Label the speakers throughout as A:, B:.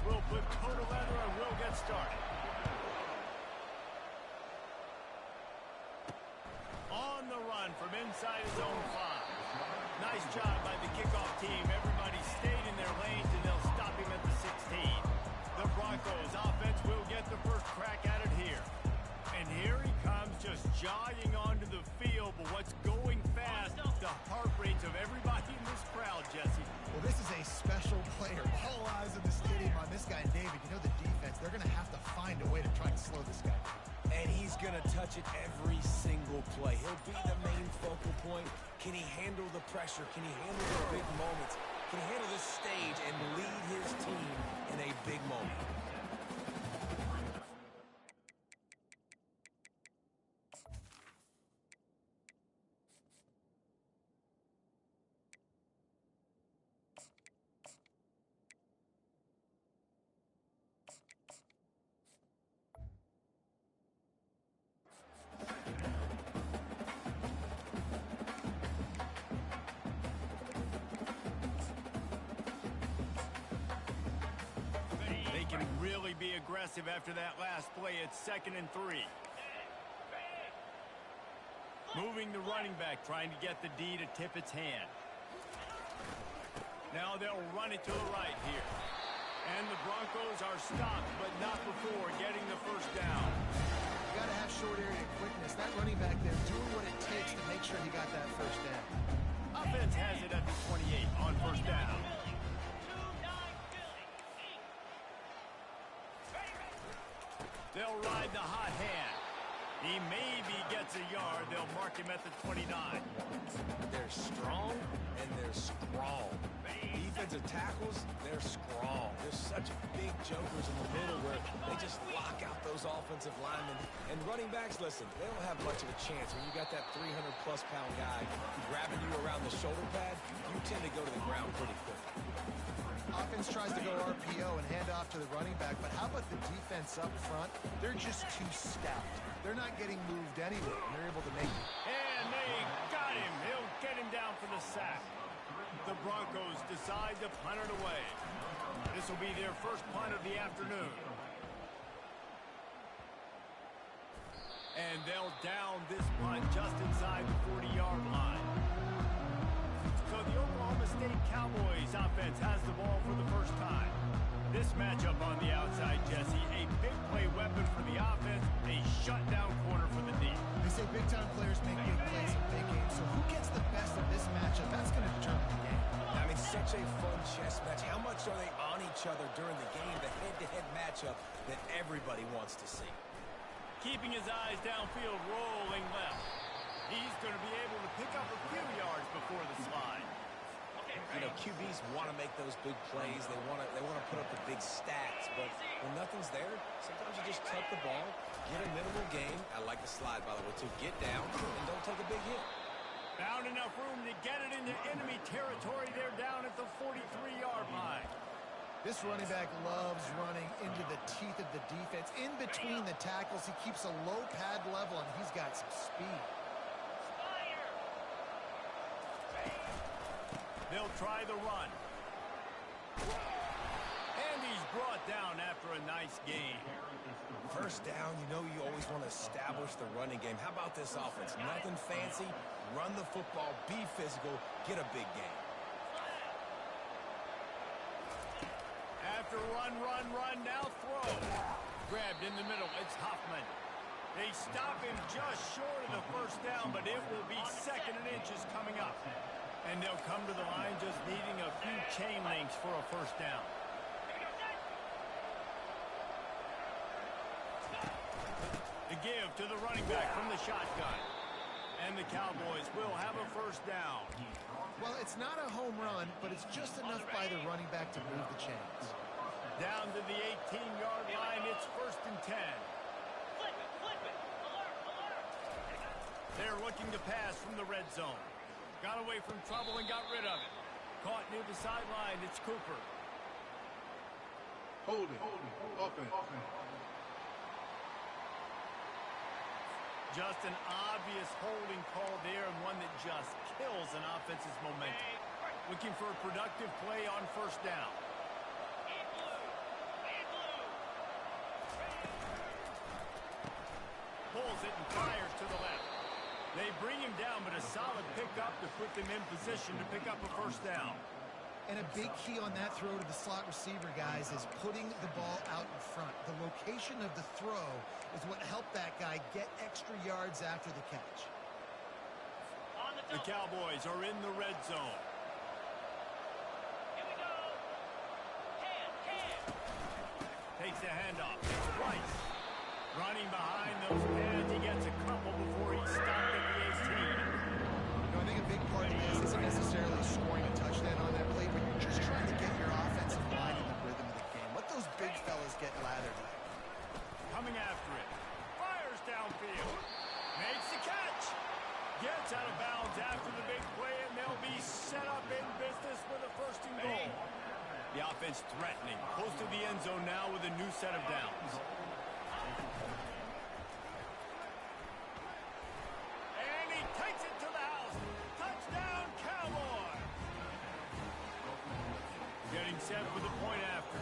A: will put total leather and will get started. On the run from inside his own 5. Nice job by the kickoff team. Everybody stayed in their lanes, and they'll stop him at the 16. The Broncos offense will get the first crack at it here. And here he comes, just jogging onto the field. But what's going fast, the heart rates of everybody in this crowd, Jesse.
B: Well, this is a special player. All eyes in the stadium on this guy, David. You know the defense, they're going to have to find a way to try and slow this guy.
C: And he's going to touch it every single play. He'll be the main focal point. Can he handle the pressure? Can he handle the big moments? Can he handle this stage and lead his team in a big moment?
A: Really be aggressive after that last play. It's 2nd and 3. Moving the running back, trying to get the D to tip its hand. Now they'll run it to the right here. And the Broncos are stopped, but not before getting the first down.
B: You got to have short area quickness. That running back there doing what it takes to make sure he got that first down.
A: Offense has it at the 28 on first down. They'll ride the hot hand. He maybe gets a yard. They'll mark him at the 29.
C: They're strong and they're scrawl. Defensive tackles, they're scrawl. There's such big jokers in the middle where they just lock out those offensive linemen. And running backs, listen, they don't have much of a chance. When you got that 300-plus pound guy grabbing you around the shoulder pad, you tend to go to the ground pretty quick.
B: Offense tries to go RPO and hand off to the running back, but how about the defense up front? They're just too stout. They're not getting moved anywhere, and they're able to make it.
A: And they got him. He'll get him down for the sack. The Broncos decide to punt it away. This will be their first punt of the afternoon. And they'll down this punt just inside the 40-yard line. So the Oklahoma State Cowboys offense has the ball for the first time. This matchup on the outside, Jesse, a big play weapon for the offense, a shutdown corner for the D.
B: They say big-time players make big plays in big games, so who gets the best of this matchup? That's going to determine the game.
C: I mean, such a fun chess match. How much are they on each other during the game, the head-to-head matchup that everybody wants to see?
A: Keeping his eyes downfield, rolling left. He's going to be able to pick up a few yards before the slide.
C: You know, QBs want to make those big plays. They want to put up the big stats. But when nothing's there, sometimes you just tuck the ball, get a minimal gain. I like the slide, by the way, too. Get down and don't take a big hit.
A: Found enough room to get it into enemy territory. They're down at the 43-yard line.
B: This running back loves running into the teeth of the defense. In between the tackles, he keeps a low pad level, and he's got some speed.
A: They'll try the run. And he's brought down after a nice gain.
C: First down, you know you always want to establish the running game. How about this offense? Nothing fancy. Run the football, be physical, get a big gain.
A: After run, now throw. Grabbed in the middle, it's Hoffman. They stop him just short of the first down, but it will be 2nd and inches coming up. And they'll come to the line just needing a few chain links for a first down. The give to the running back from the shotgun. And the Cowboys will have a first down.
B: Well, it's not a home run, but it's just enough by the running back to move the chains.
A: Down to the 18-yard line, it's 1st and 10. They're looking to pass from the red zone. Got away from trouble and got rid of it. Caught near the sideline, it's Cooper.
D: Holding. Offense.
A: Just an obvious holding call there, and one that just kills an offense's momentum. Looking for a productive play on first down. handles it and fires to the left. They bring him down, but a solid pickup to put them in position to pick up a first down.
B: And a big key on that throw to the slot receiver, guys, is putting the ball out in front. The location of the throw is what helped that guy get extra yards after the catch.
A: The Cowboys are in the red zone.
D: Here we go. Hand.
A: Takes the handoff. It's Rice. Running behind those pads. He gets a couple before he's stopped at the 18.
B: I think a big part of this isn't necessarily scoring a touchdown on that play, but you're just trying to get your offensive line in the rhythm of the game. Let those big fellas get lathered up.
A: Coming after it. Fires downfield. Makes the catch. Gets out of bounds after the big play, and they'll be set up in business with a first and goal. The offense threatening. Close to the end zone now with a new set of downs. And he takes it to the house. Touchdown, Cowboy. Getting set for the point after.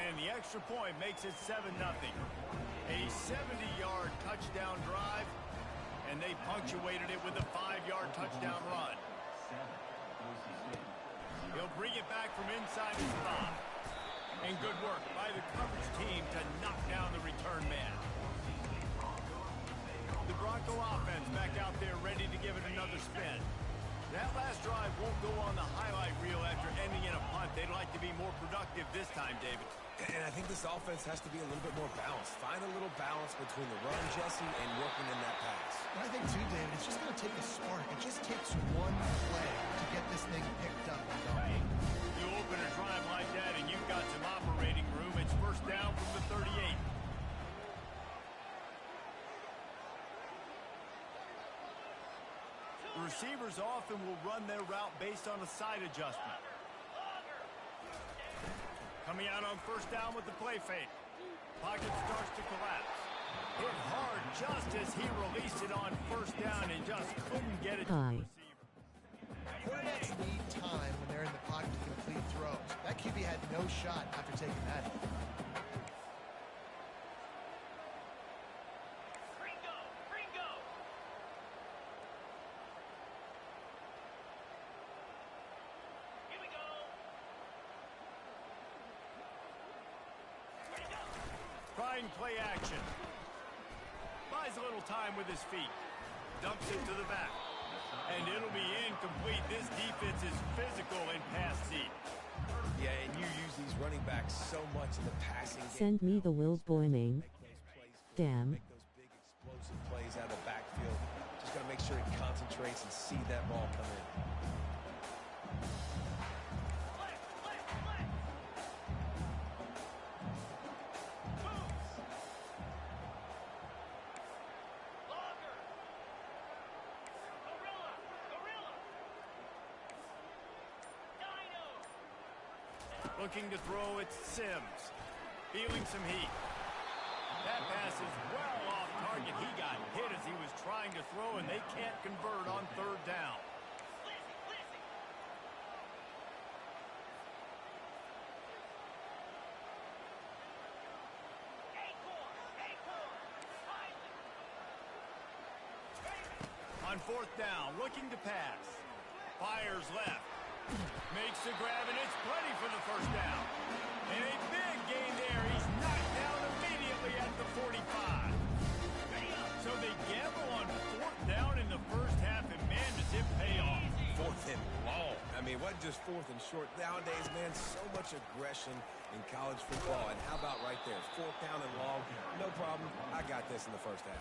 A: And the extra point makes it 7-0. A 70-yard touchdown drive, and they punctuated it with a 5-yard touchdown run. He'll bring it back from inside his 5. And good work by the coverage team to knock down the return man. The Bronco offense back out there ready to give it another spin. That last drive won't go on the highlight reel after ending in a punt. They'd like to be more productive this time, David.
C: And I think this offense has to be a little bit more balanced. Find a little balance between the run, Jesse, and working in that pass.
B: And I think, too, David, it's just going to take a spark. It just takes one play to get this thing picked up and going.
A: You open a drive like that, and you've got some operating room. It's first down from the 38. The receivers often will run their route based on a side adjustment. Coming out on first down with the play fake. Pocket starts to collapse. Hit hard just as he released it on first down and just couldn't get it to the receiver.
B: Quarterbacks need time when they're in the pocket to complete throws. That QB had no shot after taking that.
D: Gringo. Here we go.
A: Trying play action. Buys a little time with his feet. Dumps it to the back. And it'll be incomplete. This defense is physical in pass seed.
C: Yeah, and you use these running backs so much in the passing game.
E: Send me the WildBoy name. Damn.
C: Make those big explosive plays out of the backfield. Just got to make sure he concentrates and see that ball come in.
A: Looking to throw, it's Sims. Feeling some heat. That pass is well off target. He got hit as he was trying to throw, and they can't convert on third down. On fourth down, looking to pass. Fires left. Makes the grab, and it's plenty for the first down. And a big gain there. He's knocked down immediately at the 45. So they gamble on fourth down in the first half, and man, does it pay off.
C: Fourth and long. I mean, it wasn't just fourth and short. Nowadays, man, so much aggression in college football. And how about right there? Fourth down and long. No problem. I got this in the first half.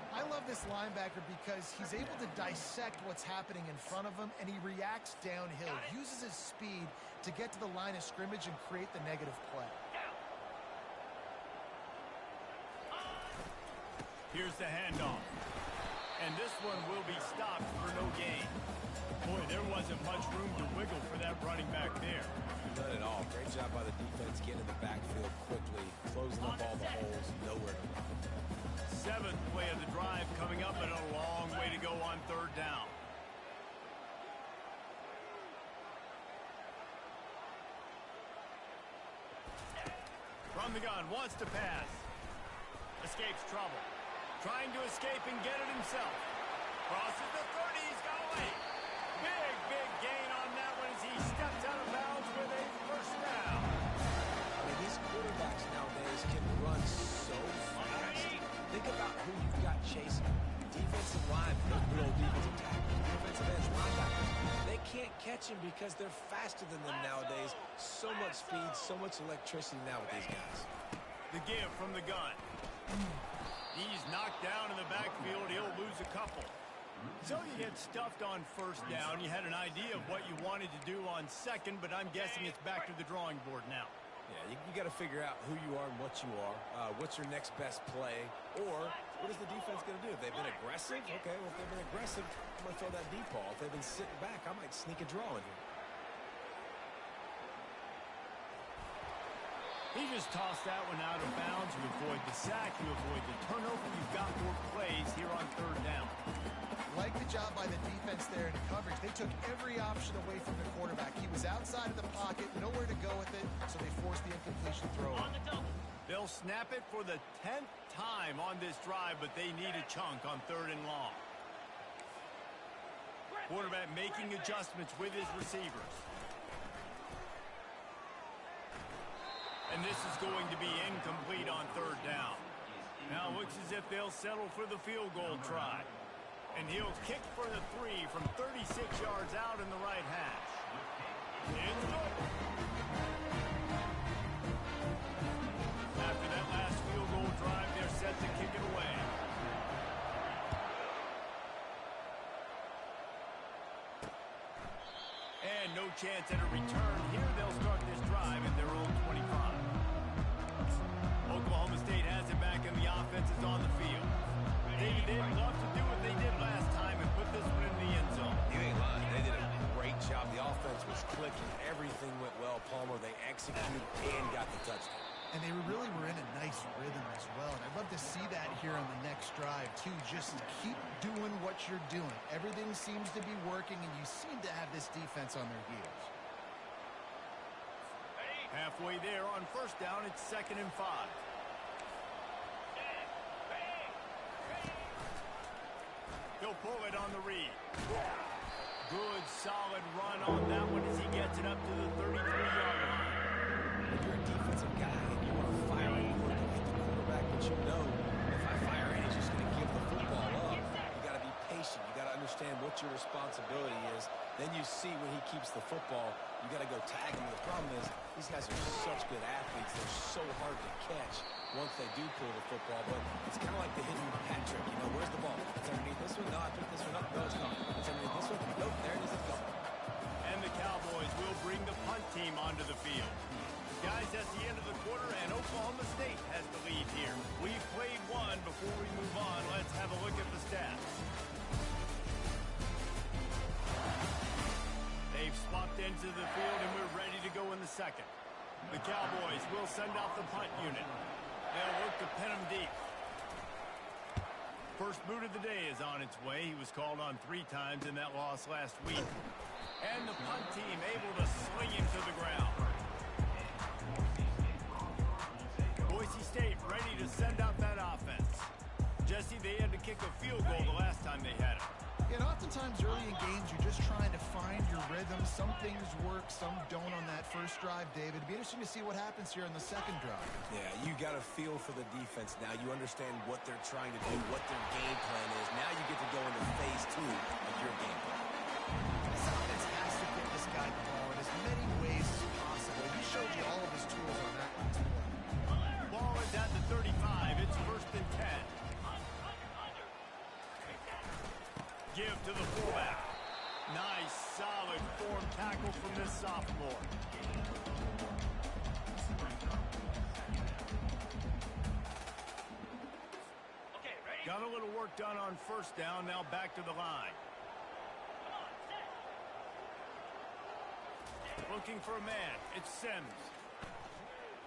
B: I love this linebacker because he's able to dissect what's happening in front of him, and he reacts downhill, uses his speed to get to the line of scrimmage and create the negative play.
A: Here's the handoff. And this one will be stopped for no gain. Boy, there wasn't much room to wiggle for that running back there.
C: None at all. Great job by the defense getting in the backfield quickly, closing up all the holes, nowhere to run.
A: Seventh play of the drive coming up, and a long way to go on third down. From the gun, wants to pass. Escapes trouble. Trying to escape and get it himself. Crosses the 30, he's got away. Big gain on that one as he steps out of bounds with a first down.
C: I mean, these quarterbacks nowadays can run so fast. Think about who you've got chasing. Defensive line, good old defensive tackles, defensive ends, linebackers. They can't catch him because they're faster than them nowadays. So much speed, so much electricity now with these guys.
A: The give from the gun. He's knocked down in the backfield. He'll lose a couple. So you get stuffed on first down. You had an idea of what you wanted to do on second, but I'm guessing it's back to the drawing board now.
C: Yeah, you got to figure out who you are and what you are. What's your next best play? Or what is the defense going to do? If they've been aggressive, okay, well, if they've been aggressive, I'm going to throw that deep ball. If they've been sitting back, I might sneak a draw in here.
A: He just tossed that one out of bounds. You avoid the sack. You avoid the turnover. You've got more plays here on third down.
B: Like the job by the defense there in coverage. They took every option away from the quarterback. He was outside of the pocket, nowhere to go with it, so they forced the incompletion throw.
D: On the double.
A: They'll snap it for the 10th time on this drive, but they need a chunk on third and long. Quarterback making adjustments with his receivers. And this is going to be incomplete on third down. Now it looks as if they'll settle for the field goal try. And he'll kick for the 3 from 36 yards out in the right hash. It's good. After that last field goal drive, they're set to kick it away. And no chance at a return. Here they'll start this drive at their own 25. Oklahoma State has it back and the offense is on the field. They'd love to do what they did last time and put this one in the end zone.
C: You ain't lying. They did a great job. The offense was clicking. Everything went well. Palmer, they executed and got the touchdown.
B: And they really were in a nice rhythm as well. And I'd love to see that here on the next drive, too. Just keep doing what you're doing. Everything seems to be working, and you seem to have this defense on their heels.
A: Halfway there on first down, it's 2nd and 5. He'll pull it on the read. Good, solid run on that one as he gets it up to the 33-yard line.
C: If you're a defensive guy and you want to fire in, you want to hit the quarterback, but you know if I fire in, he's just going to give the football up. You got to be patient. You got to understand what your responsibility is. Then you see when he keeps the football, you got to go tag him. The problem is these guys are such good athletes. They're so hard to catch once they do pull the football. But it's kind of like the hidden hat trick. You know, where's the ball? It's underneath this one. No, I picked this one up. No, it's not. It's underneath this one. Nope, there it is. It's gone.
A: And the Cowboys will bring the punt team onto the field. Guys, that's the end of the quarter, and Oklahoma State has the lead here. We've played one. Before we move on, let's have a look at the stats. They've swapped into the field, and we're ready to go in the second. The Cowboys will send out the punt unit. They'll look to pin him deep. First boot of the day is on its way. He was called on 3 times in that loss last week. And the punt team able to sling him to the ground. Boise State ready to send out that offense. Jesse, they had to kick a field goal the last time they had it.
B: And oftentimes early in games, you're just trying to find your rhythm. Some things work, some don't on that first drive, David. It'd be interesting to see what happens here in the second drive.
C: Yeah, you got to feel for the defense now. You understand what they're trying to do, what their game plan is. Now you get to go into phase 2 of your game plan.
B: This offense has to get this guy the ball in as many ways as possible. He showed you all of his tools on that one as well.
A: Ball is at the 35. It's 1st and 10. Give to the fullback. Nice, solid form tackle from this sophomore.
D: Okay, ready?
A: Got a little work done on first down. Now back to the line.
D: Come on, set.
A: Looking for a man. It's Sims.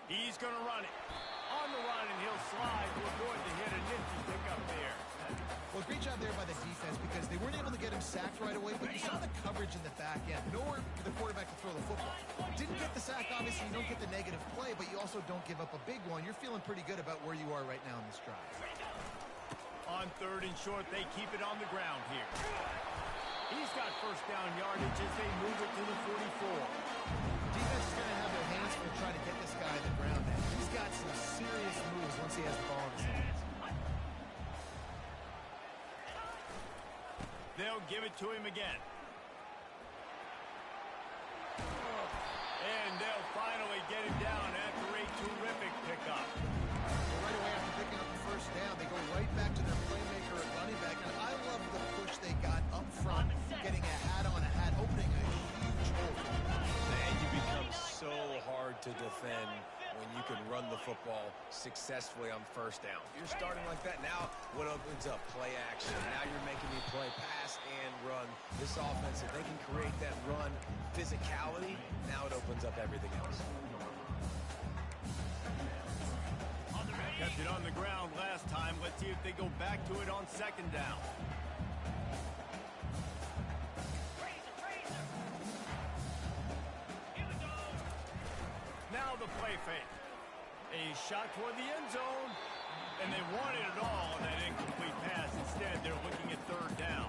A: He's going to run it. On the run, and he'll slide to avoid the hit. A nifty pick up there.
B: Well, great job there by the defense because they weren't able to get him sacked right away, but you saw the coverage in the back end. Nowhere for the quarterback to throw the football. Didn't get the sack, obviously. You don't get the negative play, but you also don't give up a big one. You're feeling pretty good about where you are right now in this drive.
A: On 3rd and short, they keep it on the ground here. He's got first down yardage as they move it to the 44.
B: Defense is going to have their hands full trying to get this guy on the ground, man. He's got some serious moves once he has the ball in his hands.
A: They'll give it to him again. And they'll finally get him down after a terrific pickup.
B: Right away after picking up the first down, they go right back to their playmaker at running back. And I love the push they got up front, getting a hat on a hat, opening a huge hole.
C: Man, you become so hard to defend when you can run the football successfully on first down. You're starting like that. Now what opens up? Play action. Now you're making me play pass and run. This offense, if they can create that run physicality, now it opens up everything else.
A: Kept it on the ground last time. Let's see if they go back to it on 2nd down. Now the play fake. A shot toward the end zone. And they wanted it all on that incomplete pass. Instead, they're looking at 3rd down.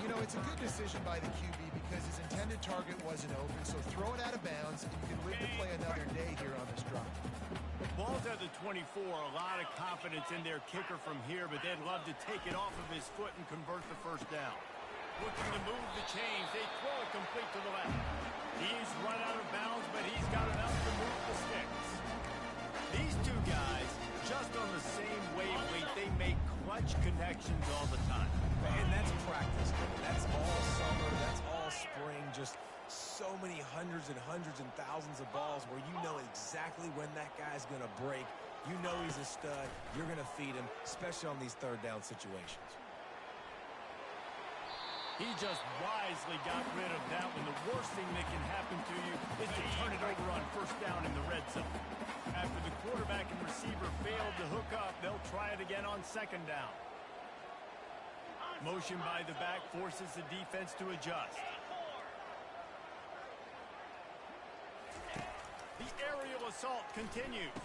B: You know, it's a good decision by the QB because his intended target wasn't open. So throw it out of bounds, and you can live to play another day here on this drive.
A: Ball's at the 24. A lot of confidence in their kicker from here, but they'd love to take it off of his foot and convert the first down. Looking to move the chains. They throw it complete to the left. He's run out of bounds, but he's got enough to move the sticks. These two guys, just on the same wavelength, they make clutch connections all the time.
C: And that's practice. That's all summer. That's all spring. Just so many hundreds and thousands of balls where you know exactly when that guy's going to break. You know he's a stud. You're going to feed him, especially on these 3rd down situations.
A: He just wisely got rid of that one. The worst thing that can happen to you is to turn it over on 1st down in the red zone. After the quarterback and receiver failed to hook up, they'll try it again on 2nd down. Motion by the back forces the defense to adjust. The aerial assault continues.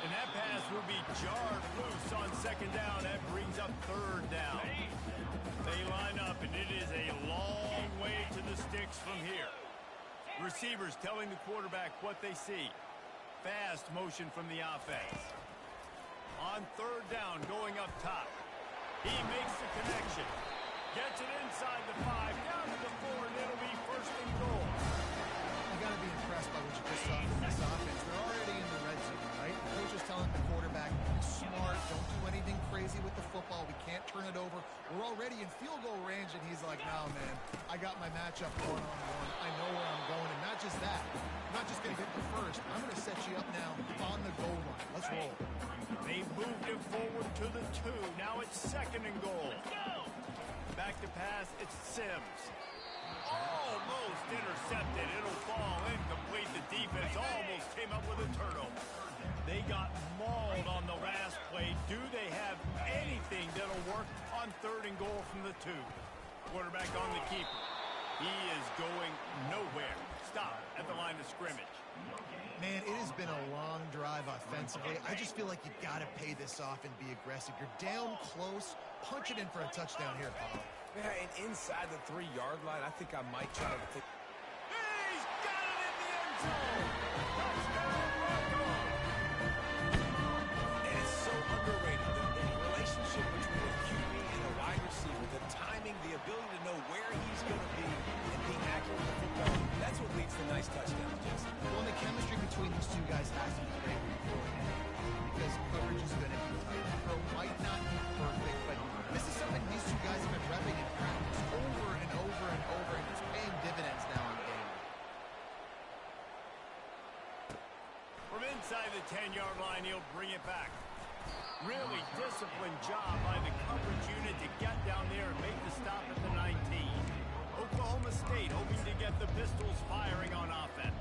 A: And that pass will be jarred loose on 2nd down. That brings up 3rd down. They line up, and it is a long way to the sticks from here. Receivers telling the quarterback what they see. Fast motion from the offense. On 3rd down, going up top. He makes the connection. Gets it inside the 5, down to the 4, and it'll be 1st and goal.
B: You got to be impressed by what you just saw from this offense. They're already in the red zone, right? The coach is telling the quarterback, smart, don't do anything crazy with the football. We can't turn it over. We're already in field goal range, and he's like, no, man, I got my matchup one-on-one. I know where I'm going, and not just that. I'm not just going to hit the first. I'm going to set you up now on the goal line. Let's roll.
A: They moved it forward to the 2. Now it's 2nd and goal. Back to pass, it's Sims. Almost intercepted. It'll fall incomplete. The defense almost came up with a turnover. They got mauled on the last play. Do they have anything that'll work on 3rd and goal from the 2? Quarterback on the keeper. He is going nowhere. Stop at the line of scrimmage.
B: Man, it has been a long drive offensively. I just feel like you got to pay this off and be aggressive. You're down close. Punch it in for a touchdown here, Paulo.
C: Yeah, and inside the 3-yard line, I think I might try to think.
A: He's got it in the end zone. Touchdown, Broncos.
C: And it's so underrated. The relationship between a QB and a wide receiver, the timing, the ability to know where he's going to be and being accurate with the football, that's what leads to nice touchdowns, Jesse.
B: Well, the chemistry between these two guys has to be great because coverage is going to be tight. Throw might not be perfect, but this is something these two guys have been repping in practice over and over and over, and it's paying dividends now in game.
A: From inside the 10-yard line, he'll bring it back. Really disciplined job by the coverage unit to get down there and make the stop at the 19. Oklahoma State hoping to get the Pistols firing on offense.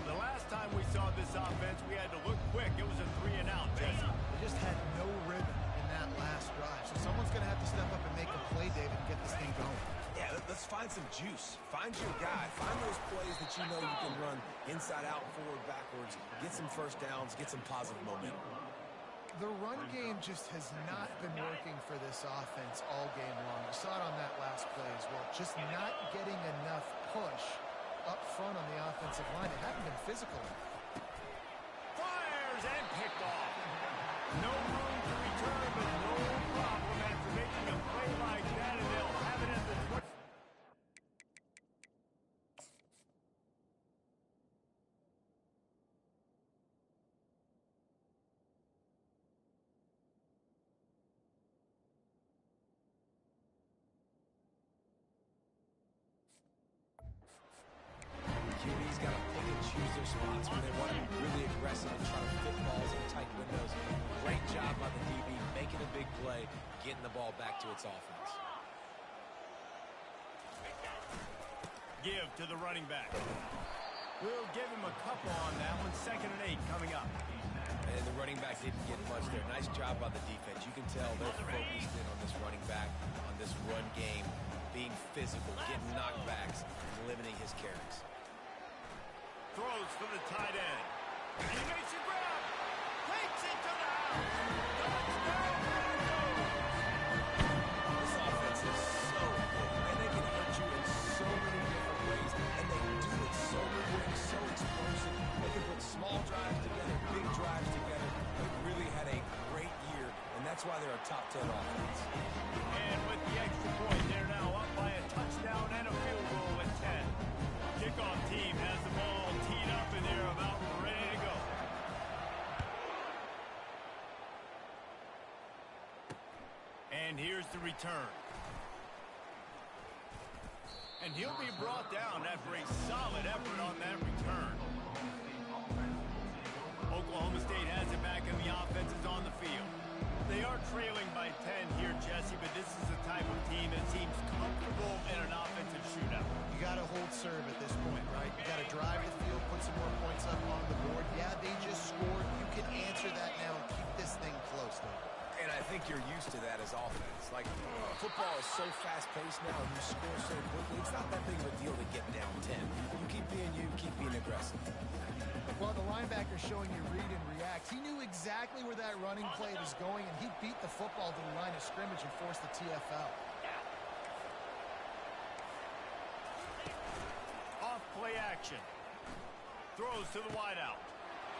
A: The last time we saw this offense, we had to look quick. It was a 3-and-out, Jesse.
B: They just had no rhythm in that last drive. So someone's going to have to step up and make a play, David, and get this
C: find some juice. Find your guy. Find those plays that you know you can run inside out, forward, backwards. Get some first downs. Get some positive momentum.
B: The run game just has not been working for this offense all game long. You saw it on that last play as well. Just not getting enough push up front on the offensive line. It hadn't been physical.
A: Fires and picked off. No room to return, but no problem after making a play like that, and they'll have it at the 20.
C: QB's got to pick and choose their spots when they want to be really aggressive and try to fit balls in tight windows. Great job by the DB, making a big play, getting the ball back to its offense.
A: Give to the running back. We'll give him a couple on that one. 2nd and 8 coming up.
C: And the running back didn't get much there. Nice job by the defense. You can tell they're focused in on this running back, on this run game, being physical, getting knockbacks, and limiting his carries.
A: Throws for the tight end. And he makes a grab. Takes it to the house. Touchdown, Broncos.
C: This offense is so good, and they can hurt you in so many different ways, and they do it so quick, so explosive. They can put small drives together, big drives together. They really had a great year, and that's why they're a top 10 offense.
A: And with the extra point, they're now up by a touchdown and a field goal at 10. Kickoff team has the ball teed up, and they're about ready to go. And here's the return. And he'll be brought down after a solid effort on that return. Oklahoma State has it back, and the offense is on the field. They are trailing by 10 here, Jesse, but this is the type of team that seems comfortable in an offensive shootout.
B: You got to hold serve at this point, right? You got to drive the field, put some more points up on the board. Yeah, they just scored. You can answer that now and keep this thing close, though.
C: And I think you're used to that as offense. Like, football is so fast-paced now, and you score so quickly. It's not that big of a deal to get down 10. You keep being aggressive.
B: Well, the linebacker showing you read and react. He knew exactly where that running play was going, and he beat the football to the line of scrimmage and forced the TFL.
A: Off play action. Throws to the wideout.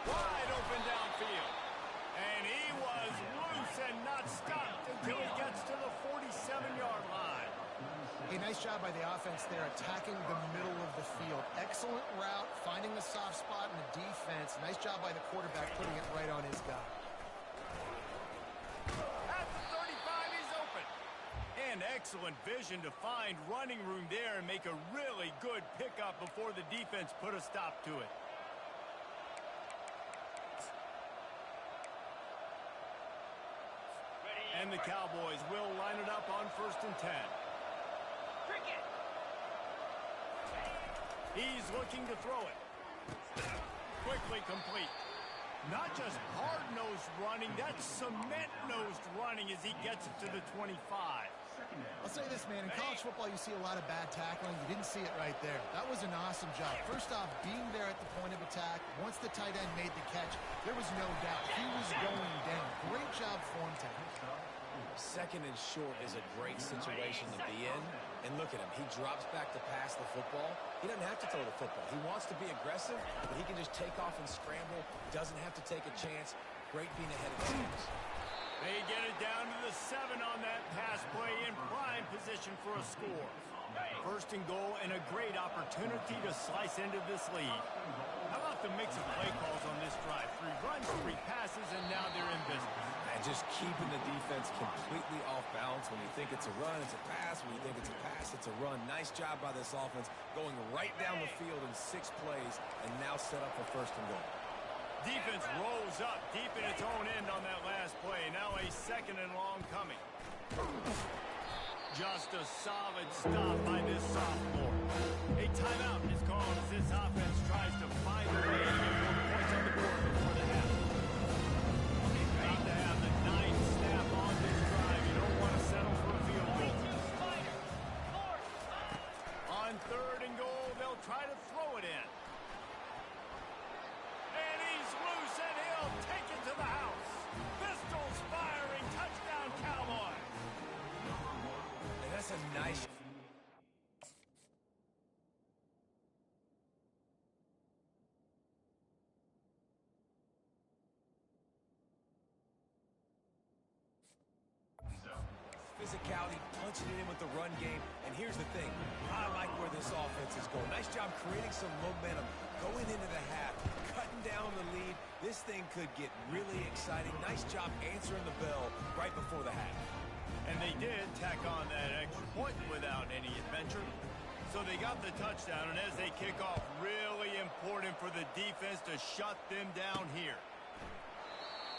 A: Wide open downfield. And he was loose and not stopped until he gets to the 47-yard line.
B: A nice job by the offense there, attacking the middle of the field. Excellent route, finding the soft spot in the defense. Nice job by the quarterback, putting it right on his guy.
A: At the 35, he's open. And excellent vision to find running room there and make a really good pickup before the defense put a stop to it. And the Cowboys will line it up on 1st and 10. He's looking to throw it. Quickly complete. Not just hard-nosed running, that's cement-nosed running as he gets it to the 25.
B: I'll say this, man. In college football, you see a lot of bad tackling. You didn't see it right there. That was an awesome job. First off, being there at the point of attack. Once the tight end made the catch, there was no doubt he was going down. Great job form tackle.
C: 2nd and short is a great situation to be in. And look at him. He drops back to pass the football. He doesn't have to throw the football. He wants to be aggressive, but he can just take off and scramble. Doesn't have to take a chance. Great being ahead of the teams.
A: They get it down to the 7 on that pass play in prime position for a score. 1st and goal and a great opportunity to slice into this lead. How about the mix of play calls on this drive? 3 runs, 3 passes, and now they're in business.
C: And just keeping the defense completely off balance. When you think it's a run, it's a pass. When you think it's a pass, it's a run. Nice job by this offense, going right down the field in 6 plays, and now set up for 1st and goal.
A: Defense rolls up deep in its own end on that last play. Now a 2nd and long coming. Just a solid stop by this sophomore. A timeout is called as this offense tries to find a way to get more points on the board before the half. Got to have the 9th snap on this drive. You don't want to settle for a field goal.
C: physicality, punching it in with the run game. And here's the thing. I like where this offense is going. Nice job creating some momentum, going into the half, cutting down the lead. This thing could get really exciting. Nice job answering the bell right before the half.
A: And they did tack on that extra point without any adventure. So they got the touchdown, and as they kick off, really important for the defense to shut them down here.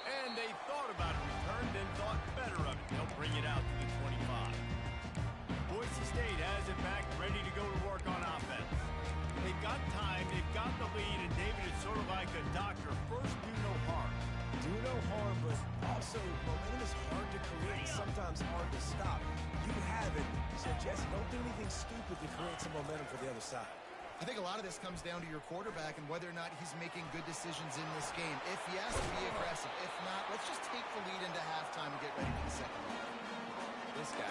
A: And they thought about a return, then thought better of it. They'll bring it out to the 25. Boise State has it back, ready to go to work on offense. They've got time, they've got the lead, and David is sort of like a doctor. First, do no harm.
C: Do no harm, but also momentum is hard to create, sometimes hard to stop. You have it, so Jesse, don't do anything stupid to create some momentum for the other side.
B: I think a lot of this comes down to your quarterback and whether or not he's making good decisions in this game. If he has to be aggressive, if not, let's just take the lead into halftime and get ready for the second half.
C: This guy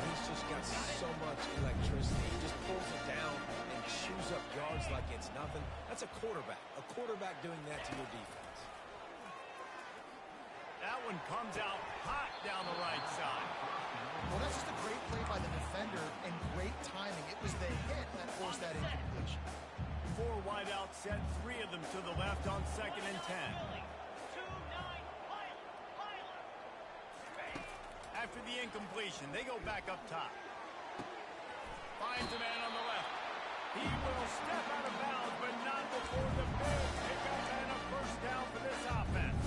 C: he's just got so much electricity. He just pulls it down and chews up yards like it's nothing. That's a quarterback. A quarterback doing that to your defense.
A: That one comes out hot down the right side.
B: Well, that's just a great play by the defender and great timing. It was the hit that forced that incompletion.
A: 4 wide out set, 3 of them to the left on 2nd and 10. After the incompletion, they go back up top. Finds a man on the left. He will step out of bounds, but not before the big pickup and a first down for this offense.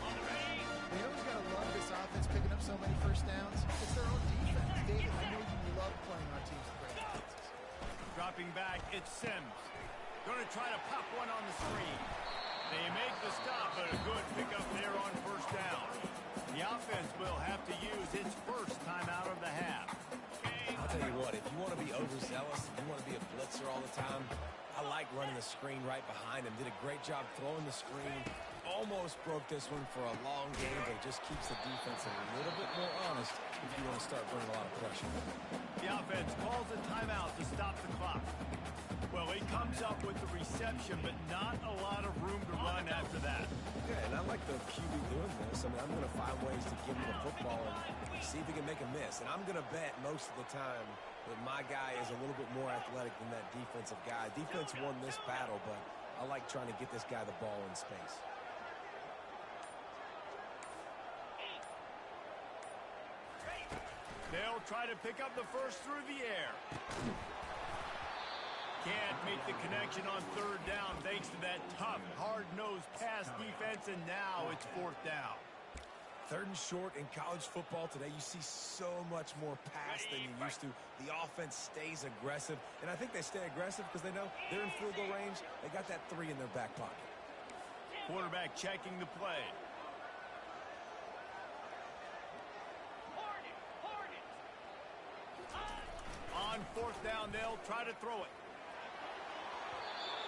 A: On the ready.
B: You know who's got to love this offense picking up so many first downs? It's their own defense. David, I know you love playing on teams with great defenses.
A: Dropping back, it's Sims. Going to try to pop one on the screen. They make the stop, but a good pickup there on first down. The offense will have to use its first time out of the half.
C: I'll tell you what, if you want to be overzealous, if you want to be a blitzer all the time, I like running the screen right behind him. Did a great job throwing the screen. Almost broke this one for a long game, but it just keeps the defense a little bit more honest if you want to start bringing a lot of pressure.
A: The offense calls a timeout to stop the clock. Well, he comes up with the reception, but not a lot of room to run after that.
C: Yeah, and I like the QB doing this. I mean, I'm going to find ways to give him the football and see if he can make a miss. And I'm going to bet most of the time that my guy is a little bit more athletic than that defensive guy. Defense won this battle, but I like trying to get this guy the ball in space.
A: They'll try to pick up the first through the air. Can't make the connection on 3rd down thanks to that tough, hard-nosed pass defense, and now it's 4th down.
C: 3rd and short in college football today. You see so much more pass than you used to. The offense stays aggressive, and I think they stay aggressive because they know they're in field goal range. They got that 3 in their back pocket.
A: Quarterback checking the play. On 4th down, they'll try to throw it.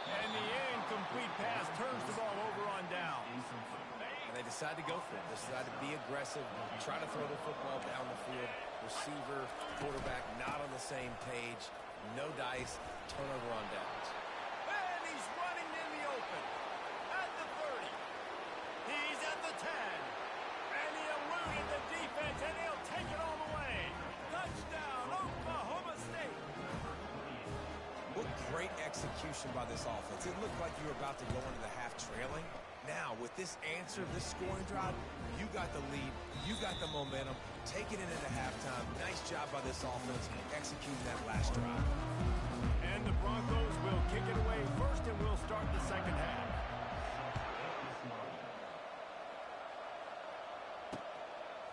A: And the incomplete pass turns the ball over on down.
C: And they decide to go for it. They decide to be aggressive, try to throw the football down the field. Receiver, quarterback, not on the same page. No dice, turnover on downs.
A: And he's running in the open. At the 30. He's at the 10. And he eluded the defense, and he'll take it all the way. Touchdown, Oklahoma State.
C: What great execution by this offense. It looked like you were about to go into the half trailing. Now, with this answer, this scoring drive, you got the lead, you got the momentum, taking it into halftime. Nice job by this offense executing that last drive.
A: And the Broncos will kick it away first, and we'll start the second half.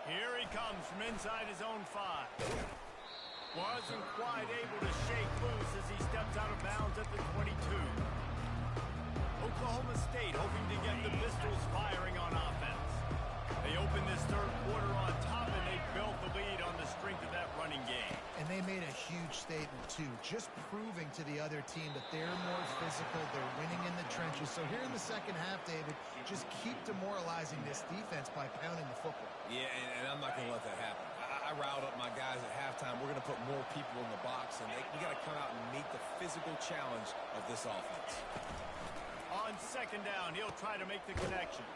A: Here he comes from inside his own 5. Wasn't quite able to shake loose as he steps out of bounds at the 22. Oklahoma State hoping to get the pistols firing on offense. They open this 3rd quarter on top, and they built the lead on the strength of that running game.
B: And they made a huge statement, too, just proving to the other team that they're more physical, they're winning in the trenches. So here in the second half, David, just keep demoralizing this defense by pounding the football.
C: Yeah, and I'm not going to let that happen. I riled up my guys at halftime. We're going to put more people in the box, and we got to come out and meet the physical challenge of this offense.
A: On 2nd down, he'll try to make the connection.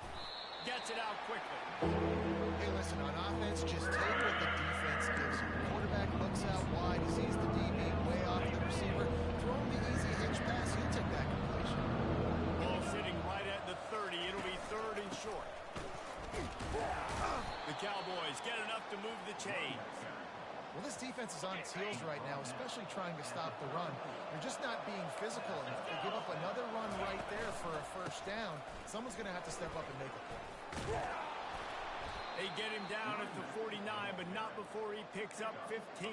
A: Gets it out quickly.
B: Hey, listen, on offense, just take what the
A: get enough to move the chains.
B: Well, this defense is on its heels right now, especially trying to stop the run. They're just not being physical, and if they give up another run right there for a first down, someone's going to have to step up and make a play.
A: They get him down at the 49, but not before he picks up 15.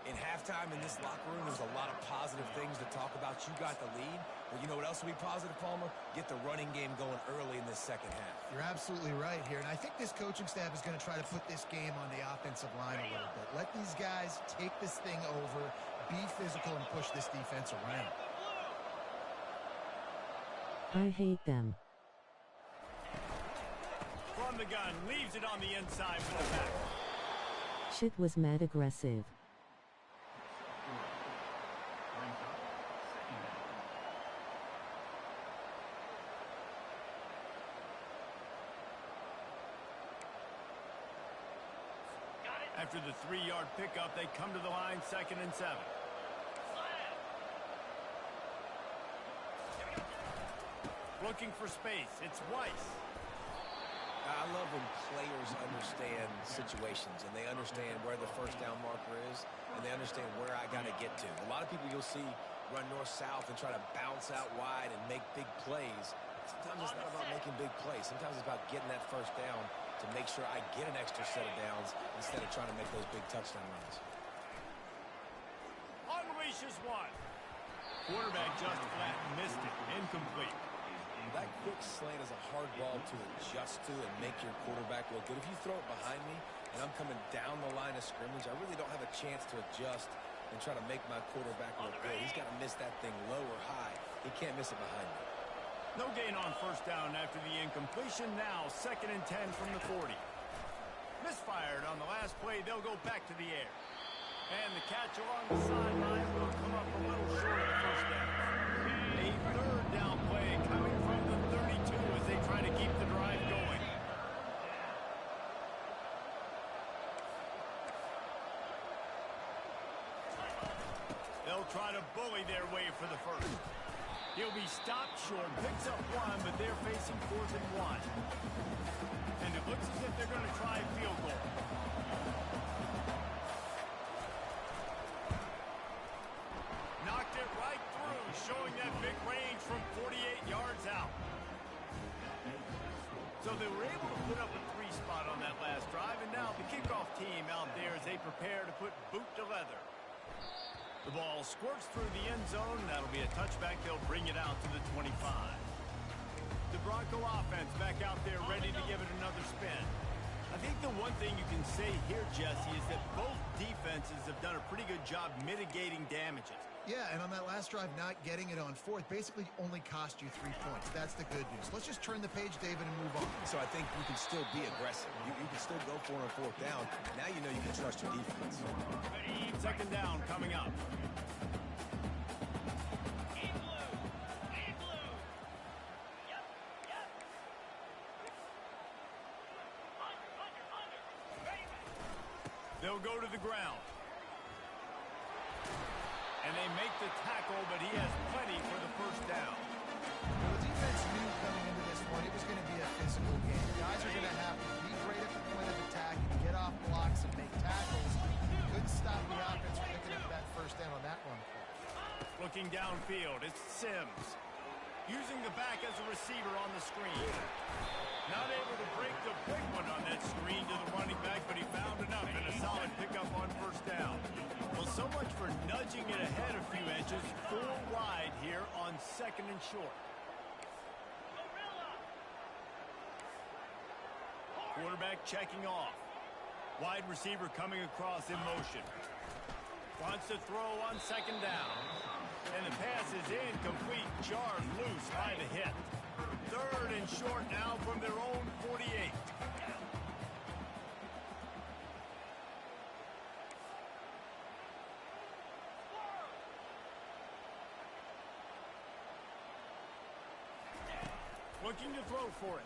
C: In halftime in this locker room, there's a lot of positive things to talk about. You got the lead, but you know what else will be positive, Palmer? Get the running game going early in this second half.
B: You're absolutely right here, and I think this coaching staff is going to try to put this game on the offensive line a little bit. Let these guys take this thing over, be physical, and push this defense around.
E: I hate them.
A: From the gun, leaves it on the inside for the back.
E: Shit was mad aggressive.
A: After the 3-yard pickup, they come to the line, 2nd and 7. Looking for space. It's Weiss.
C: I love when players understand situations and they understand where the first down marker is and they understand where I got to get to. A lot of people you'll see run north-south and try to bounce out wide and make big plays. Sometimes it's not about making big plays. Sometimes it's about getting that first down to make sure I get an extra set of downs instead of trying to make those big touchdown runs.
A: Unleashes one. Quarterback just flat missed it. Incomplete.
C: That quick slant is a hard ball to adjust to and make your quarterback look good. If you throw it behind me and I'm coming down the line of scrimmage, I really don't have a chance to adjust and try to make my quarterback look good. He's got to miss that thing low or high. He can't miss it behind me.
A: No gain on first down after the incompletion. Now 2nd and 10 from the 40. Misfired on the last play. They'll go back to the air. And the catch along the sideline will come up a little short of the first down. A 3rd down play coming from the 32 as they try to keep the drive going. They'll try to bully their way for the first. He'll be stopped short, picks up 1, but they're facing 4th and 1. And it looks as if they're going to try a field goal. Knocked it right through, showing that big range from 48 yards out. So they were able to put up a 3 spot on that last drive, and now the kickoff team out there as they prepare to put boot to leather. The ball squirts through the end zone. That'll be a touchback. They'll bring it out to the 25. The Bronco offense back out there ready to give it another spin. I think the one thing you can say here, Jesse, is that both defenses have done a pretty good job mitigating damages.
B: Yeah, and on that last drive, not getting it on 4th basically only cost you 3 points. That's the good news. Let's just turn the page, David, and move on.
C: So I think you can still be aggressive. You can still go for it on 4th down. Now you know you can trust your defense.
A: 2nd down coming up. They'll go to the ground. And they make the tackle, but he has plenty for the first down.
B: Well, the defense knew coming into this one it was going to be a physical game. Guys are going to have to be great at the point of attack and get off blocks and make tackles. Couldn't stop the offense from picking up that first down on that one play.
A: Looking downfield, it's Sims. Using the back as a receiver on the screen. Not able to break the big one on that screen to the running back, but he found enough and a solid pickup on first down. Well, so much for nudging it ahead a few inches. 4 wide here on 2nd and short. Quarterback checking off. Wide receiver coming across in motion. Wants to throw on 2nd down. And the pass is incomplete. Jarred loose by the hit. 3rd and short now from their own 48. Looking to throw for it.